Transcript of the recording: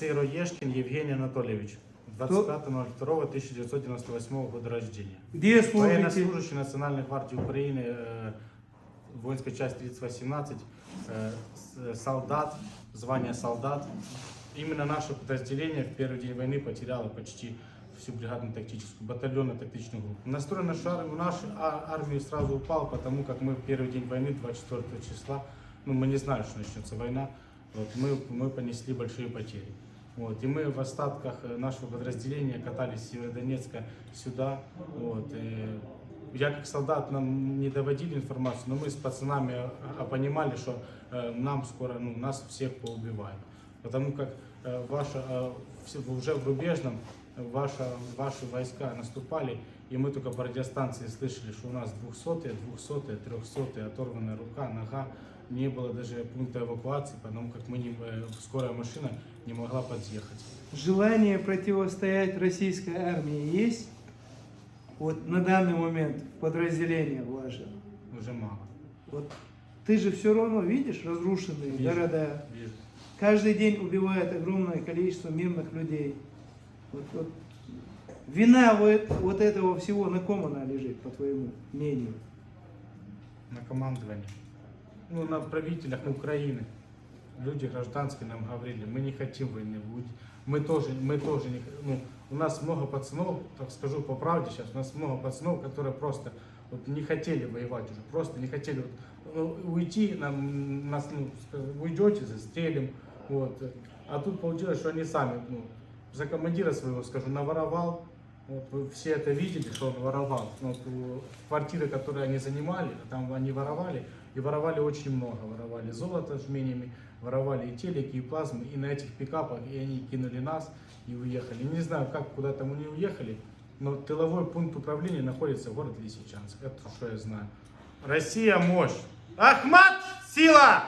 Сыроежкин Евгений Анатольевич. 25.02.1998 года рождения. Где служите? Военнослужащий Национальной гвардии Украины, воинская часть 3018, солдат, звание солдат. Именно наше подразделение в первый день войны потеряло почти всю бригадно-тактическую, батальонно-тактичную группу. Настрой нашу армию сразу упал, потому как мы в первый день войны, 24 числа, мы не знали, что начнется война, вот, мы понесли большие потери. Вот, и мы в остатках нашего подразделения катались с Северодонецка сюда. Вот, я как солдат, нам не доводили информацию, но мы с пацанами понимали, что нам скоро, нас всех поубивают. Потому как уже в рубежном ваши войска наступали, и мы только по радиостанции слышали, что у нас 200-е, 200-е, 300-е, оторванная рука, нога. Не было даже пункта эвакуации, потому как скорая машина не могла подъехать. Желание противостоять российской армии есть? Вот на данный момент в подразделениях ваших? Уже мало. Вот ты же все равно видишь разрушенные города. Вижу. Каждый день убивает огромное количество мирных людей. Вот вина вот этого всего на ком она лежит, по твоему мнению? На командовании. На правителях Украины. Люди гражданские нам говорили, мы не хотим войны. Мы тоже не, у нас много пацанов, так скажу по правде сейчас, у нас много пацанов, которые просто не хотели воевать уже, просто не хотели уйти, уйдете, застрелим. Вот. А тут получилось, что они сами, за командира своего, скажу, наворовал. Вот, вы все это видели, что он воровал. Квартиры, которые они занимали, там они воровали, и воровали очень много. Воровали золото жменями, воровали и телеки, и плазмы, и на этих пикапах, и они кинули нас и уехали. Не знаю, как, куда там они уехали, но тыловой пункт управления находится в городе Лисичанск. Это что я знаю. Россия — мощь! Ахмат — сила!